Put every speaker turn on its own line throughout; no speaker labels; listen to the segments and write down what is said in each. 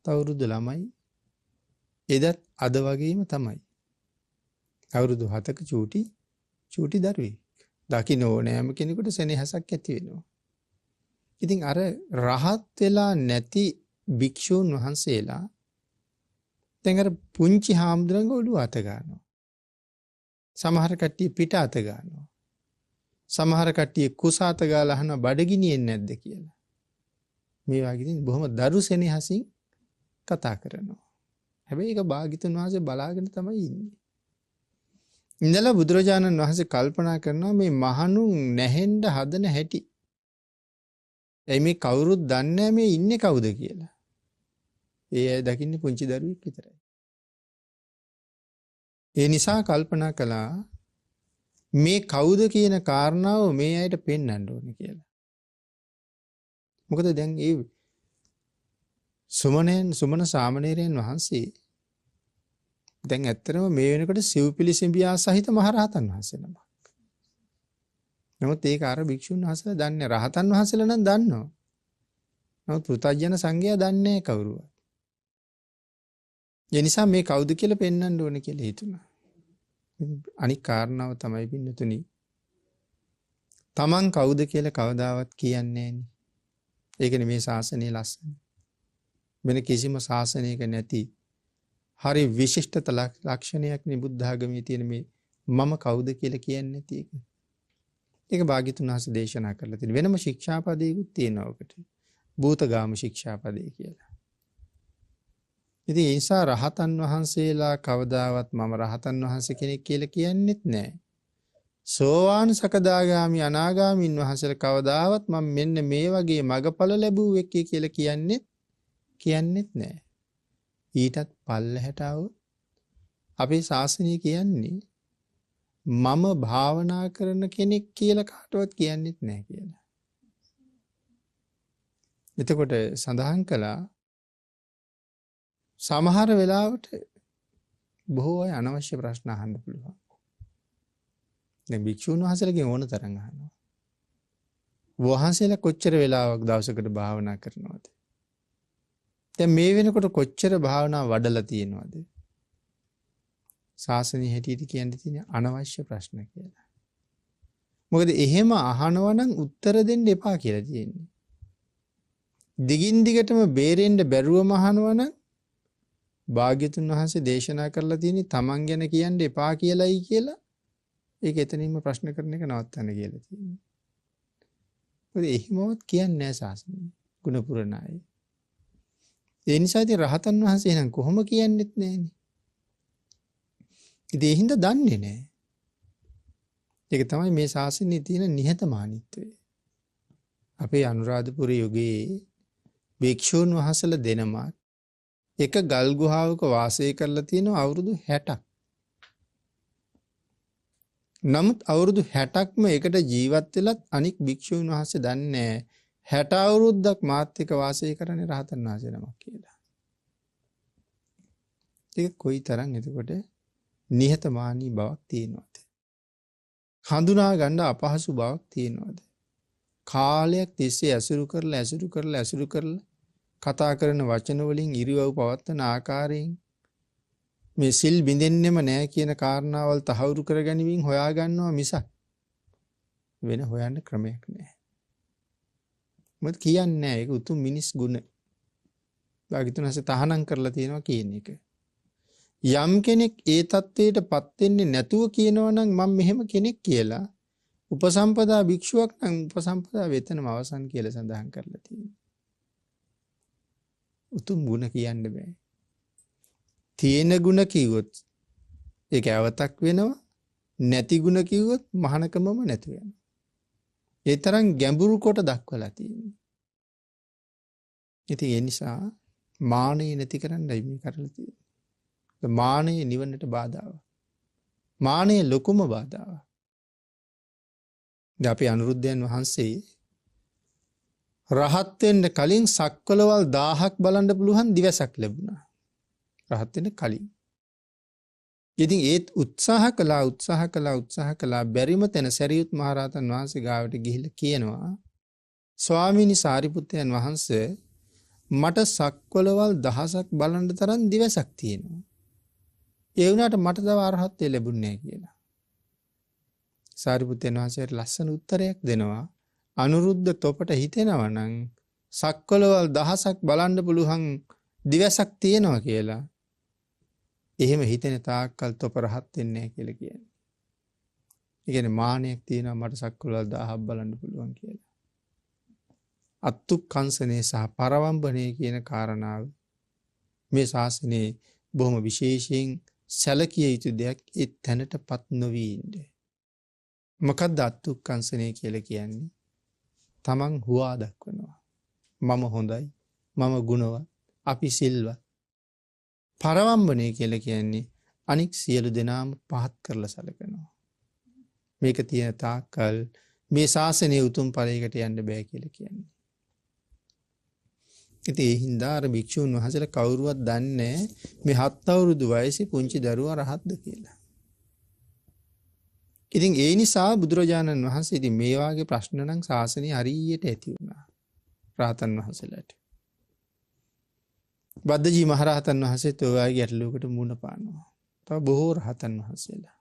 අවුරුදු ළමයි. එදත් අද වගේම තමයි. අවුරුදු 7ක චූටි දරුවෙක්. දකින්න ඕනෑම කෙනෙකුට සෙනෙහසක් ඇති වෙනවා. ඉතින් අර රහත් වෙලා නැති භික්ෂූන් වහන්සේලා දැන් අර පුංචි හාමුදුරන්ගේ ඔළුව අත ගන්නවා. සමහර කට්ටිය පිට අත ගන්නවා. සමහර කට්ටිය කුස අත ගාලා අහනවා බඩගිනියෙන්නේ නැද්ද කියලා. මේ වගේ ඉතින් බොහොම දරු සෙනෙහසින් කතා කරනවා. හැබැයි ඒක භාග්‍යතුන් වහන්සේ බලාගෙන තමයි ඉන්නේ. ඉඳලා බුදුරජාණන් වහන්සේ කල්පනා කරනවා මේ මහණුන් නැහෙන්න හදන හැටි. එයි මේ කවුරුත් දන්නේ නැහැ මේ ඉන්නේ කවුද කියලා. ඒ අය දකින්නේ පුංචි දරුවෙක් විතරයි. ඒ නිසා කල්පනා කළා මේ කවුද කියන කාරණාව මේ අයට පෙන්වන්න ඕනේ කියලා. මොකද දැන් ඒ සුමන සාමණේරයන් වහන්සේ දැන් ඇත්තටම මේ වෙනකොට සිව්පිලිසිඹියා සහිත මහරහතන් වහන්සේ නමක්. නමුත් ඒක අර භික්ෂුන් වහන්සේලා දන්නේ රහතන් වහන්සේලා නම් දන්නවා. නමුත් පෘථග්ජන සංඝයා දන්නේ නැහැ කවුරුවත්. ඒ නිසා මේ කවුද කියලා පෙන්වන්න ඕනේ කියලා හිතුණා. අනික් කාරණාව තමයි පින්නතුනි. තමන් කවුද කියලා කවදාවත් කියන්නේ නැහෙනි. ඒකනේ මේ ශාසනයේ ලස්සන. වෙන කිසිම ශාසනයක නැති හරි විශිෂ්ට ලක්ෂණයක් නේ බුද්ධ ආගමේ තියෙන මේ මම කවුද කියලා කියන්නේ නැති එක. ඒක භාග්‍යතුන් වහන්සේ දේශනා කරලා තියෙන වෙනම ශික්ෂාපදයකුත් තියෙනවා ඔකට. භූතගාම ශික්ෂාපදේ කියලා. ඉතින් ඒ නිසා රහතන් වහන්සේලා කවදාවත් මම රහතන් වහන්සේ කෙනෙක් කියලා කියන්නෙත් නැහැ. සෝවාන් සකදාගාමි අනාගාමීන් වහන්සේලා කවදාවත් මම මෙන්න මේ වගේ මගඵල ලැබුව එක්කේ කියලා කියන්නෙත් නැහැ. ඊටත් පල්ලෙහාට આવොත් අපේ ශාසනය කියන්නේ මම භාවනා කරන කෙනෙක් කියලා කාටවත් කියන්නෙත් නැහැ කියලා. එතකොට සඳහන් කළා සමහර වෙලාවට බොහෝ අය අනවශ්‍ය ප්‍රශ්න අහන්න පුළුවන්. දැන් භික්ෂුන් වහන්සේලාගෙන් ඕන තරම් අහනවා. වහන්සේලා කොච්චර වෙලාවක් දවසකට භාවනා කරනවද? දැන් මේ වෙනකොට කොච්චර භාවනා වඩලා තියෙනවද? ශාසනීය හැටියට කියන්න තියෙන අනවශ්‍ය ප්‍රශ්න කියලා. මොකද එහෙම අහනවා නම් උත්තර දෙන්න එපා කියලා තියෙන්නේ. දිගින් දිගටම බේරෙන්න බැරුවම අහනවා නම් භාග්‍යතුන් වහන්සේ දේශනා කරලා තියෙන්නේ තමන් ගැන කියන්න එපා කියලායි කියලා. ඒක එතනින්ම ප්‍රශ්න කරන එක නවත්තන්න කියලා තියෙනවා. මොකද එහෙමවත් කියන්නේ නැහැ ශාසනය. ගුණ පුරණ අය. ඒ නිසා ඉතින් රහතන් වහන්සේ නම් කොහොම කියන්නෙත් නැහනේ. ඉතින් ඒ හින්දා දන්නේ නැහැ. ඒක තමයි මේ ශාසනයේ තියෙන නිහතමානීත්වය. අපේ අනුරාධපුර යුගයේ භික්ෂූන් වහන්සේලා දෙනමක් එක ගල් ගුහාවක වාසය කරලා තියෙනවා අවුරුදු 60ක්. නමුත් අවුරුදු 60ක්ම එකට ජීවත් වෙලත් අනික් භික්ෂූන් වහන්සේ දන්නේ 60 අවුරුද්දක් මාත් එක්ක වාසය කරන්නේ රහතන් වහන්සේ නමක් කියලා. ඒක කොයිතරම් එතකොට නිහතමානී බවක් තියෙනවද? හඳුනා ගන්න අපහසු බවක් තියෙනවද? කාලයක් තිස්සේ ඇසුරු කරලා කතා කරන වචන වලින් ඉරිවව් පවත්වන ආකාරයෙන් මේ සිල් බින්දෙන්නෙම නැහැ කියන කාරණාවල් තහවුරු කරගැනීමෙන් හොයා ගන්නවා මිසක් වෙන හොයන්න ක්‍රමයක් නැහැ. මොකද කියන්නේ නැහැ ඒක උතුම් මිනිස් ගුණ. භාග්‍යතුන් හසේ තහනම් කරලා තියෙනවා කියන එක. යම් කෙනෙක් ඒ தത്വයටපත් වෙන්නේ නැතුව කියනවා නම් මම මෙහෙම කෙනෙක් කියලා උපසම්පදා භික්ෂුවක් නම් උපසම්පදා වෙතනම අවසන් කියලා සඳහන් කරලා තියෙනවා. උතුම් ගුණ කියන්න බෑ. තියෙන ගුණ කිව්වොත් ඒක අවතක් වෙනවා. නැති ගුණ කිව්වොත් මහානකමම නැතු වෙනවා. ඒ තරම් ගැඹුරු කොට දක්වලා තියෙනවා. ඉතින් ඒ නිසා මානෙ නැති කරන්නයි මේ කරලා තියෙන්නේ. මානෙ නිවනට බාධාවක්. මානෙ ලොකුම බාධාවක්. දැන් අපි අනුරුද්ධයන් වහන්සේ රහත් වෙන්න කලින් සක්වලවල් 1000ක් බලන්න පුළුවන් දිවසක් ලැබුණා. රහත් වෙන්න කලින්. ඉතින් ඒත් උත්සාහ කළා බැරිම තැන සරියුත් මහරහතන් වහන්සේ ගාවට ගිහිල්ලා කියනවා ස්වාමීනි සාරිපුත්තයන් වහන්සේ මට සක්වලවල් දහසක් බලන්න තරම් දිවසක් තියෙනවා. ඒ වුණාට මට තව අරහත්ත්වය ලැබුණේ නැහැ කියලා. සාරිපුත්තයන් වහන්සේට ලස්සන උත්තරයක් දෙනවා. අනුරුද්ධ තොපට හිතෙනවා නම් සක්වලවල් දහසක් බලන්න පුළුවන් දිවසක් තියෙනවා කියලා. එහෙම හිතෙන තාක්කල් තොප රහත් වෙන්නේ නැහැ කියලා කියන්නේ. ඒ කියන්නේ මානයක් තියෙනවා මට සක්වලවල් 1000ක් බලන්න පුළුවන් කියලා. අත්තුක්කංශනේ සහ පරවම්බනේ කියන කාරණාව මේ ශාසනයේ බොහොම විශේෂයෙන් සැලකිය යුතු දෙයක්. ඒ තැනටපත් නොවී ඉන්න. මොකක්ද අත්තුක්කංශනේ කියලා කියන්නේ? තමන් හුවා දක්වනවා. මම හොඳයි, මම ගුණවත්, අපි සිල්වත්. පරවම්බනේ කියලා කියන්නේ අනික් සියලු දෙනාම පහත් කරලා සැලකනවා. මේක තියෙන තාක්කල් මේ ශාසනයේ උතුම් ඵලයකට යන්න බෑ කියලා කියන්නේ. ඉතින් ඒ හින්දා අර භික්ෂුන් වහන්සේලා කවුරුවත් දන්නේ මේ 7 අවුරුදු වයසේ පුංචි දරුවා රහත්ද කියලා. ඉතින් ඒ නිසා බුදුරජාණන් වහන්සේ ඉතින් මේ වාගේ ප්‍රශ්න නම් ශාසනයේ හරියට ඇති වුණා. රහතන් වහන්සේලාට. බද්දජී මහරහතන් වහන්සේත් ඔය වාගේ ගැටලුවකට මුහුණ පානවා. තව බොහෝ රහතන් වහන්සේලා.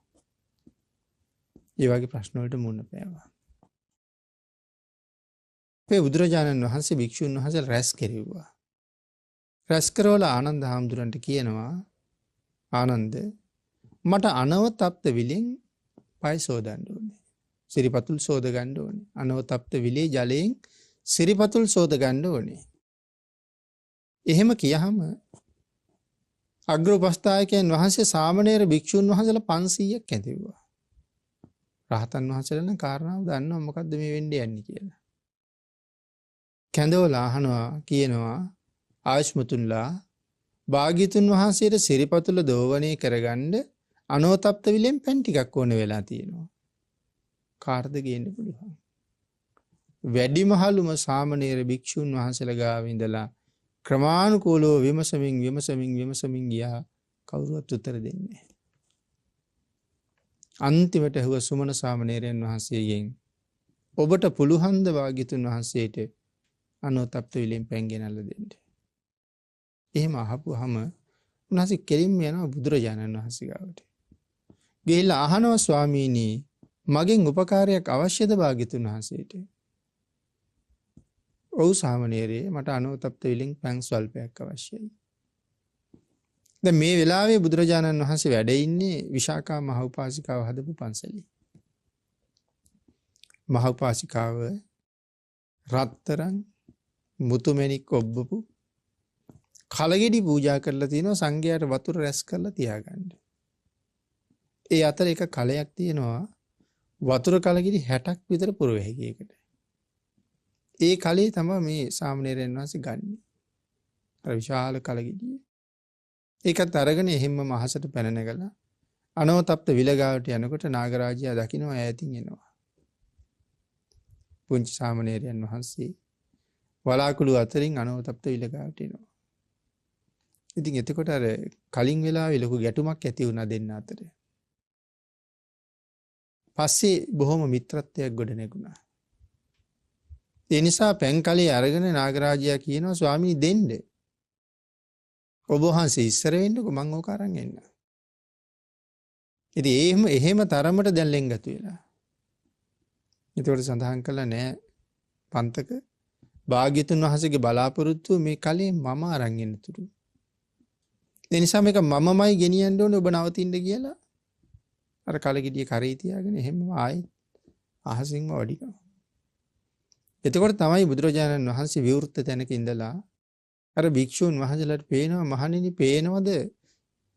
ඒ වගේ ප්‍රශ්න වලට මුහුණ පෑවා. මේ බුදුරජාණන් වහන්සේ භික්ෂුන් වහන්සේලා රැස් කෙරෙව්වා. රැස් කරවලා ආනන්ද හාමුදුරන්ට කියනවා ආනන්ද මට අනවතප්ත විලෙන් පය සෝදන්න ඕනේ. සිරිපතුල් සෝද ගන්න ඕනේ. අනවතප්ත විලේ ජලයෙන් සිරිපතුල් සෝද ගන්න ඕනේ. එහෙම කියහම අග්‍රෝපස්ථායකයන් වහන්සේ සාමණේර භික්ෂුන් වහන්සේලා 500ක් ඇඳෙව්වා. රහතන් වහන්සේලා නම් කාරණාව දන්නවා මොකද්ද මේ වෙන්නේ යන්නේ කියලා. කැඳවලා අහනවා කියනවා ආයුෂ්මතුන්ලා භාග්‍යතුන් වහන්සේට සිරිපතුල දෝවණේ කරගන්න අනෝතප්ත විලෙන් පැන් ටිකක් ඕන වෙලා තියෙනවා. කාටද ගේන්න පුළුවන්? වැඩිමහලුම සාමණේර භික්ෂුන් වහන්සේලා ගාව ඉඳලා ක්‍රමානුකූලව විමසමින් ගියා කවුරුවත් උත්තර දෙන්නේ නැහැ. අන්තිමට හුව සුමන සාමණේරයන් වහන්සේගෙන් ඔබට පුළුවන් ද භාග්‍යතුන් වහන්සේට අනෝතප්ත විලෙන් පැන් ගෙනල්ලා දෙන්න. එහෙම අහපුවාම උන්වහන්සේ කෙලින්ම යනවා බුදුරජාණන් වහන්සේ ගාවට. ගිහිල්ලා අහනවා ස්වාමීනි මගෙන් උපකාරයක් අවශ්‍යද භාග්‍යතුන් වහන්සේට? ඔව් සාමණේරේ මට අනෝතප්ත විලෙන් පැන් ස්වල්පයක් අවශ්‍යයි. දැන් මේ වෙලාවේ බුදුරජාණන් වහන්සේ වැඩ ඉන්නේ විශාකා මහ උපාසිකාව හදපු පන්සලේ. මහ උපාසිකාව රත්තරන් මුතුමැණික් ඔබ්බපු කලගෙඩි පූජා කරලා තියෙනවා සංඝයාට වතුර රැස් කරලා තියාගන්න. ඒ අතර එක කලයක් තියෙනවා වතුර කලගෙඩි 60ක් විතර පුරවැහි එකට. ඒ කලේ තමයි මේ සාමණේරයන් වහන්සේ ගන්නේ. අර විශාල කලගෙඩිය. ඒකත් අරගෙන එහෙම්ම මහසට පැන නැගලා අනෝතප්ත විලගාවට යනකොට නාගරාජයා දකින්න ඈතින් එනවා. පුංචි සාමණේරයන් වහන්සේ වලාකුළු අතරින් අනෝතප්ත විලගාවට එනවා. ඉතින් එතකොට අර කලින් වෙලාවේ ලොකු ගැටුමක් ඇති වුණා දෙන්න අතර. පස්සේ බොහොම මිත්‍රත්වයක් ගොඩ නැගුණා. ඒ නිසා පැන් කලේ අරගෙන නාගරාජයා කියනවා ස්වාමීනි දෙන්න. ඔබ වහන්සේ ඉස්සර වෙන්නකෝ මං ඕක අරන් එන්න. ඉතින් එහෙම තරමට දැන් ලෙන්ගතු වෙලා. ඒකට සඳහන් කළා නෑ පන්තක භාග්‍යතුන් වහන්සේගේ බලාපොරොත්තුව මේ කලේ මම අරන් එන්නතුරු. ඒ නිසා මේක මමමයි ගෙනියන්න ඕනේ ඔබ නවතින්න කියලා. අර කලගෙඩිය කරේ තියාගෙන එහෙම ආයේ අහසින්ම වඩිනවා. එතකොට තමයි බුදුරජාණන් වහන්සේ විවෘත තැනක ඉඳලා අර භික්ෂුන් වහන්සේලාට පේනවා මහණෙනි පේනවද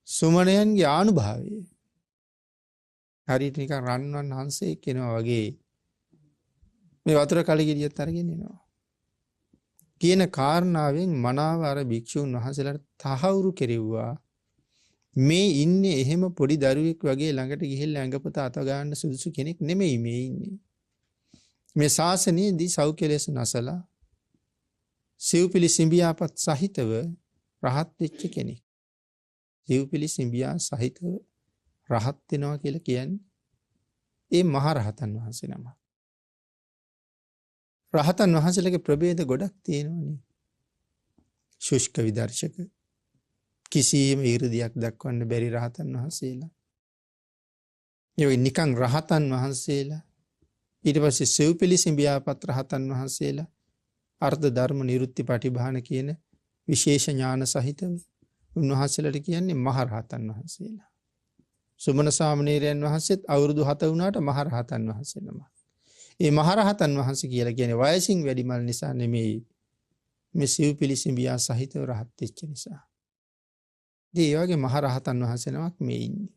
සුමනයන්ගේ ආනුභාවය. හරියට නිකන් රන්වන් හංසෙක් කෙනා වගේ මේ වතුර කලගෙඩියත් අරගෙන එනවා. කියන කාරණාවෙන් මනාව අර භික්ෂුන් වහන්සේලාට තහවුරු කෙරෙව්වා මේ ඉන්නේ එහෙම පොඩි දරුවෙක් වගේ ළඟට ගිහිල්ලා ඇඟපත අත ගන්න සුදුසු කෙනෙක් නෙමෙයි මේ ඉන්නේ. මේ ශාසනයේදී සෞඛ්‍යලෙස නැසලා සිව්පිලි සිඹියාපත් සහිතව රහත් වෙච්ච කෙනෙක්. සිව්පිලි සිඹියා සහිතව රහත් වෙනවා කියලා කියන්නේ ඒ මහ රහතන් වහන්සේ නම. රහතන් වහන්සේලගේ ප්‍රභේද ගොඩක් තියෙනවනේ. ශුෂ්ක විදර්ශක කිසියම් ඉරදියක් දක්වන්න බැරි රහතන් වහන්සේලා. ඒ නිකං රහතන් වහන්සේලා ඊට පස්සේ සෙව් පිළිසිඹියාපත් රහතන් වහන්සේලා අර්ථ ධර්ම නිරුත්ති පටිභාන කියන විශේෂ ඥාන සහිතව උන්වහන්සේලාට කියන්නේ මහරහතන් වහන්සේලා. සුමන සාමණේරයන් වහන්සේත් අවුරුදු 7 වුණාට මහරහතන් වහන්සේ නම. ඒ මහරහතන් වහන්සේ කියලා කියන්නේ වයසින් වැඩිමල් නිසා නෙමෙයි. මේ සිව් පිළිසිඹියා සහිතව රහත් වෙච්ච නිසා. ඒ වගේ මහරහතන් වහන්සේ නමක් මේ ඉන්නේ.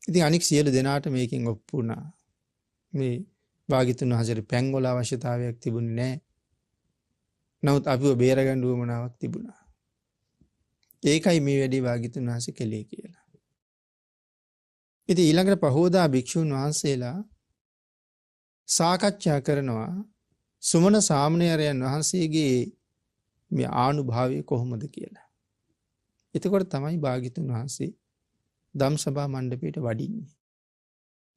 ඉතින් අනික් සියලු දෙනාට මේකෙන් ඔප්පු වුණා. මේ භාග්‍යතුන් වහන්සේට පැන්වල අවශ්‍යතාවයක් තිබුණේ නැහැ. නමුත් අපිව බේරගන්න උවමනාවක් තිබුණා. ඒකයි මේ වැඩි භාග්‍යතුන් වහන්සේ කෙලේ කියලා. ඉතින් ඊළඟට පහෝදා භික්ෂුන් වහන්සේලා සාකච්ඡා කරනවා සුමන සාමණේරයන් වහන්සේගේ මේ ආනුභාවය කොහොමද කියලා. එතකොට තමයි භාග්‍යතුන් වහන්සේ ධම්සභා මණ්ඩපයට වඩින්නේ.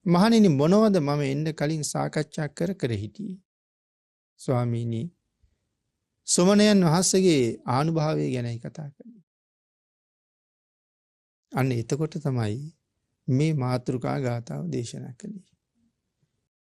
මහණෙනි මොනවද මම එන්න කලින් සාකච්ඡා කර හිටියේ? ස්වාමීනි සුමනයන් වහන්සේගේ ආනුභාවය ගැනයි කතා කරන්නේ. අන්න එතකොට තමයි මේ මාතෘකා ගාථාව දේශනා කළේ.